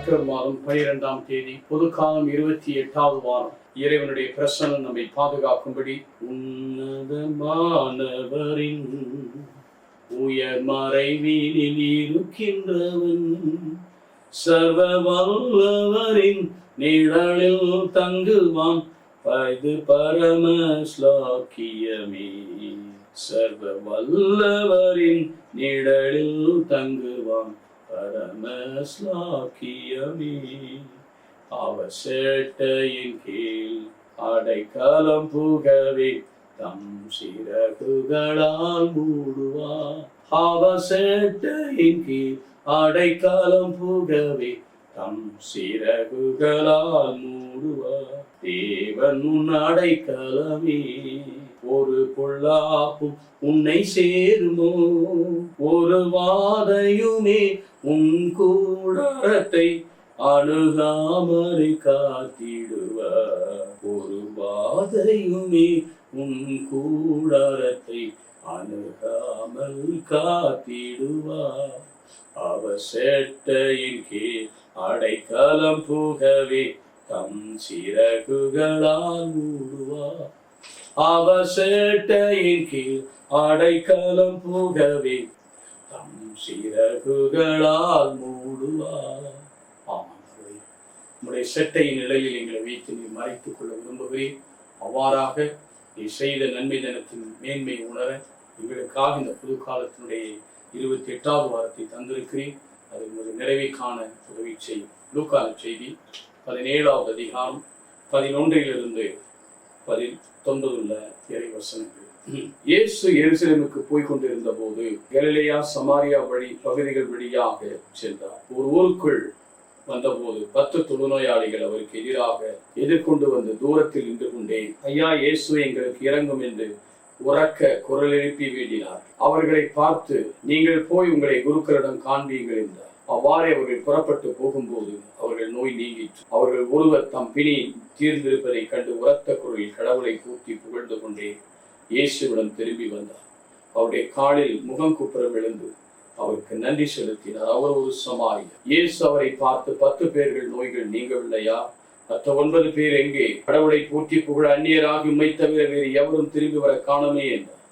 October மாதம் 12ஆம் தேதி, பொதுக்காலம் 28வது வாரம். இறைவனுடைய பிரசன்னம் நம்மை பாதுகாக்கும்படி உன்னதமானவரின் உயர் மறைவினில் இருக்கின்றவன் சர்வ வல்லவரின் நிழலில் தங்குவான், இது பரம ஸ்லாக்கியமே. சர்வ வல்லவரின் நிழலில் தங்குவான், பரம ஸ்லாக்கியமே. அவர் சேட்டையின் கீழ் அடைக்கலம் புகவே தம் சிறகுகளால் மூடுவார். அவர் சேட்டையின் கீழ் அடைக்கலம் புகவே தம் சிறகுகளால் மூடுவார். தேவன் உன் அடைக்கலமே, ஒரு பொல்லாப்பும் உன்னை சேருமோ, ஒரு வாதையுமே உன் கூடாரத்தை அணுகாமலை காத்திடுவார். ஒரு வாதையுமே உன் கூடாரத்தை அணுகாமல் காத்திடுவார். அவர் சேட்டையின் கீழ் அடைக்கலம் புகவே தம் சிறகுகளால் மூடுவார். அவர் சேட்டையின் கீழ் அடைக்கலம் புகவே தம் சிறகுகளால் மூடுவார். ஆமாம், உங்களுடைய சேட்டையின் நிலையில் எங்களை வைத்து நீ மறைத்துக் கொள்ள விரும்புகிறேன். அவ்வாறாக நீ செய்த நன்மை தினத்தின் மேன்மை உணர எங்களுக்காக இந்த புது காலத்தினுடைய 28வது வாரத்தை தந்திருக்கிறேன். அது ஒரு நிறைவை காண உதவி செய்யும். லூக்கா செய்தி 17வது அதிகாரம் 11லிருந்து 19 உள்ள இறை வசனங்கள். இயேசு எருசலேமுக்கு போய் கொண்டிருந்த போது கலிலேயா சமாரியா வழி பகுதிகள் வழியாக சென்றார். ஒரு ஊருக்குள் வந்தபோது 10 தொழுநோயாளிகள் அவருக்கு எதிராக எதிர்கொண்டு வந்து தூரத்தில் நின்று கொண்டே, ஐயா இயேசுவை எங்களுக்கு இறங்கும் என்று உரக்க குரல் எழுப்பி வேண்டினார். அவர்களை பார்த்து, நீங்கள் போய் உங்களை குருக்களிடம் காண்பீங்கள் என்றார். அவ்வாறே அவர்கள் புறப்பட்டு போகும்போது அவர்கள் நோய் நீங்கிற்று. அவர்கள் ஒருவர் தம் பிணி தீர்ந்திருப்பதை கண்டு உரத்த குரலில் கடவுளை கூட்டி புகழ்ந்து கொண்டே இயேசுவிடம் திரும்பி வந்தார். அவருடைய காலில் முகம் குப்புற விழுந்து அவருக்கு நன்றி செலுத்தினார். அவர் ஒரு சமாரியர். இயேசு அவரை பார்த்து, 10 பேர்கள் நோய்கள் நீங்கவில்லையா? மற்ற 9 பேர் எங்கே? கடவுளை போற்றி புகழ அந்நியராகி உம்மை தவிர வேறு எவரும் திரும்பி வர காணமே என்றார்.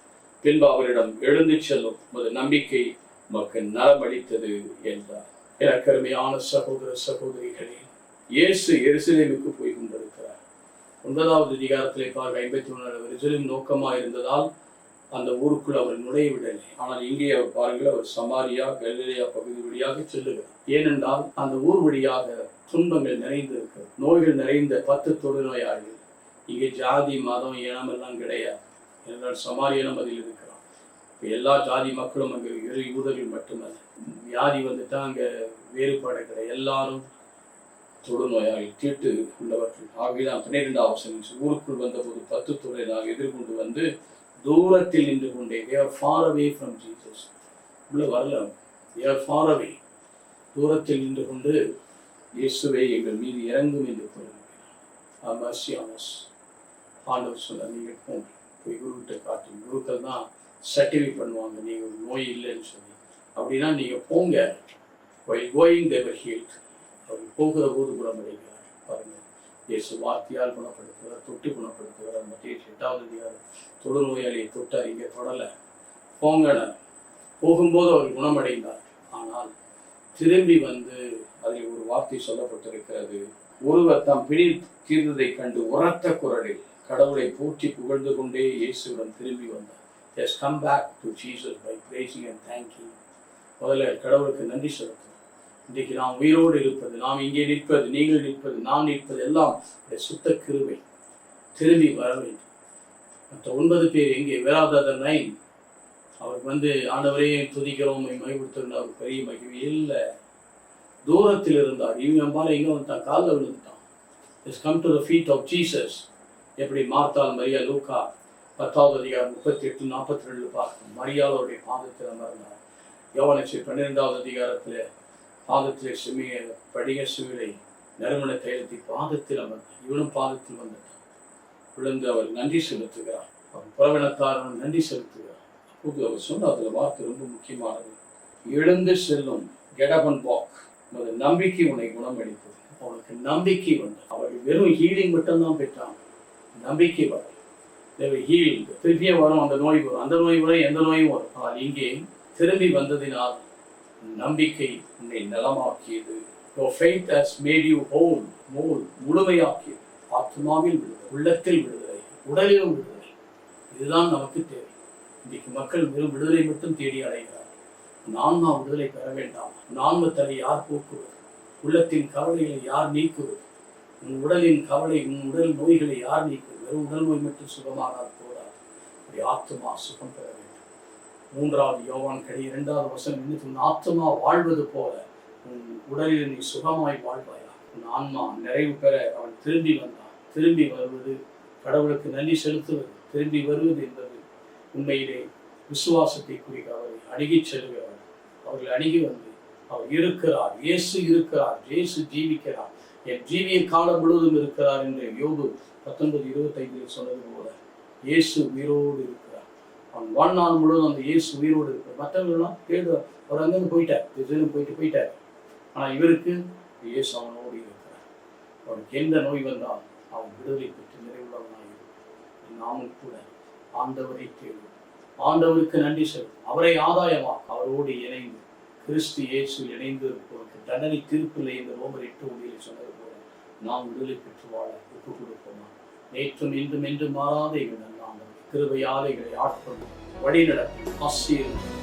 பின்பு அவரிடம், எழுந்து செல்லும், உமது நம்பிக்கை உமக்கு நலமளித்தது என்றார். எனக்கு அருமையான சகோதர சகோதரிகளே, இயேசு எருசலேமுக்கு போய் கொண்டிருக்கிறார். 9வது அதிகாரத்திலே பார்க்க 51 எருசலேம் நோக்கமா இருந்ததால் அந்த ஊருக்குள் அவர் நுழையவிடலை. ஆனால் இங்கே அவர் பாருங்கள், அவர் சமாரியா கலிலேயா பகுதி வழியாக செல்லுகிறார். ஏனென்றால் அந்த ஊர் வழியாக துன்பங்கள் நிறைந்திருக்கிறது, நோய்கள் நிறைந்த 10 தொழுநோயாளிகள். இங்கே ஜாதி மதம் இனம் எல்லாம் கிடையாது. என்றால் சமாரியனும் அதில் இருக்கிறான். எல்லா ஜாதி மக்களும் அங்கே யூதர்கள் மட்டுமல்ல. வியாதி வந்துட்டா அங்கே வேறுபாடு கிடையாது. எல்லாரும் தொழுநோயாளி தீட்டு உள்ளவர்கள். ஆகியதான் 12வது வசனம், ஊருக்குள் வந்தபோது 10 தொழுநோயாளி எதிர்கொண்டு வந்து தூரத்தில் நின்று கொண்டே, they are far away from Jesus. உள்ள வரல, they are far away. தூரத்தில் நின்று கொண்டு, இயேசுவை எங்கள் மீது இறங்கும் என்று கூறுகிறார். ஆண்டவர் சொல்ல, நீங்கள் போங்க, போய் குருக்கிட்ட காட்டுங்க. குருக்கள் தான் சர்டிஃபை பண்ணுவாங்க நீங்கள் நோய் இல்லைன்னு சொல்லி. அப்படின்னா நீங்கள் போங்க. while going they were healed. அவர் போகிற போது குணமடைகிறார். பாருங்கள், இயேசு வார்த்தையால் குணப்படுத்துகிறார், தொட்டு குணப்படுத்துகிறார். மத்திய 8வது அதிகாரம் தொழுநோயாளியை தொட்டார், இங்கே தொடலை. போங்கன போகும்போது அவர் குணமடைந்தார். ஆனால் திரும்பி வந்து அதில் ஒரு வார்த்தை சொல்லப்பட்டிருக்கிறது, ஒருவர் தம் பிணி தீர்ந்ததை கண்டு உரத்த குரலில் கடவுளை போற்றி புகழ்ந்து கொண்டே இயேசுவிடம் திரும்பி வந்தார். Yes, come back to Jesus by praising and thanking. முதல்ல கடவுளுக்கு நன்றி செலுத்தணும். இன்றைக்கு நாம் உயிரோடு இருப்பது, நாம் இங்கே நிற்பது, நீங்கள் நிற்பது, நான் நிற்பது எல்லாம் சுத்த கிருபை. திரும்பி வர வேண்டும். மற்ற 9 பேர் எங்கே? வேறாதர் 9 அவருக்கு வந்து, ஆண்டவரே துதிக்கிறோம், மகிழ்வுறுத்தல், அவர் பெரிய மகிழ்வு இல்லை. தூரத்தில் இருந்தார். இவங்க அம்பால எங்கே வந்துட்டான்? காலில் விழுந்துட்டான். Let's come to the feet of Jesus. எப்படி மார்த்தாள் மரியா லூக்கா 10வது அதிகாரம் 38-42 பார்க்கணும். மரியாள் அவருடைய பாதத்தில் அமர்ந்தார். யோவானச்சு 12வது அதிகாரத்தில் பாதத்திலே சிமிய படிக சிவிலை நறுமண தைலத்தை பாதத்தில் அமர்ந்தார். இவனும் பாதத்தில் வந்துட்டான். விழுந்து அவர் நன்றி செலுத்துகிறார். அவர் புறவினத்தாரன் நன்றி செலுத்துகிறார். அப்போது அவர் சொன்ன அதில் வார்த்தை ரொம்ப முக்கியமானது. எழுந்து செல்லும், get up and walk. உனது நம்பிக்கை உன்னை குணமளித்தது. அவனுக்கு நம்பிக்கை வந்து அவர்கள் வெறும் ஹீலிங் மட்டும்தான் பெற்றாங்க, நம்பிக்கை வர ஹீல் திருப்பியே வரும், அந்த நோய் வரும், அந்த நோய் வரும், எந்த நோயும் வரும். ஆனால் இங்கே திரும்பி வந்ததினால் நம்பிக்கை உன்னை நலமாக்கியது. Your faith has made you whole, முழுமையாக்கியது. ஆத்மாவில் விடுதலை, உள்ளத்தில் விடுதலை, உடலிலும் விடுதலை. இதுதான் நமக்கு தேவை. இன்றைக்கு மக்கள் வெறும் விடுதலை மட்டும் தேடி அடைகிறார். நான்மா விடுதலை பெற வேண்டாம். நான்மத்தலை யார் போக்குவது? உள்ளத்தின் கவலைகளை யார் நீக்குவது? உன் உடலின் கவலை, உன் உடல் நோய்களை யார் நீக்குவது? வெறும் உடல் நோய் மட்டும் சுகமானால் போதாது, ஆத்மா சுகம் பெற வேண்டும். 3வது யோவான் 2 உன் ஆத்மா வாழ்வது போல உன் உடலில் நீ சுகமாய் வாழ்வாயா. உன் ஆன்மா நிறைவு பெற அவன் திரும்பி வந்தான். திரும்பி வருவது கடவுளுக்கு நன்றி செலுத்துவது. திரும்பி வருவது என்பது உண்மையிலே விசுவாசத்தை குறிக்க அவரை அணுகி செல்கிறவர். அவர்கள் அணுகி வந்து அவர் இருக்கிறார், இயேசு இருக்கிறார், இயேசு ஜீவிக்கிறார், என் ஜீவிய காலம் முழுவதும் இருக்கிறார் என்று யோபு 19:25 சொன்னது போல இயேசு உயிரோடு இருக்கிறார். அவன் வாழ்நாள் முழுவதும் அந்த இயேசு உயிரோடு இருக்கிறார். மற்றவர்கள்லாம் தேடு, அவர் அங்கேருந்து போயிட்டார். ஆனால் இவருக்கு இயேசு அவனோடு இருக்கிறார். அவனுக்கு எந்த நோய் வந்தாலும் அவன் விடுதலை பெற்று நிறைவுள்ளவனாக நாமும் கூட ஆண்டவரை தேடும், ஆண்டவருக்கு நன்றி செல்லும், அவரை ஆதாயமாக அவரோடு இணைந்து கிறிஸ்து இயேசு இணைந்து இருப்பவருக்கு தண்டனை தீர்ப்பில்லை என்று ரோமர் 8:1 சொன்னது போல நாம் விடுதலை பெற்று வாழ ஒப்புக் கொடுப்போமா. நேற்றும் இன்றும் என்று மாறாத எங்கள் நல்ல ஆண்டவர் கிருபையால் எங்களை ஆட்கொண்டு வழி நடத்தி ஆசீர்வதித்து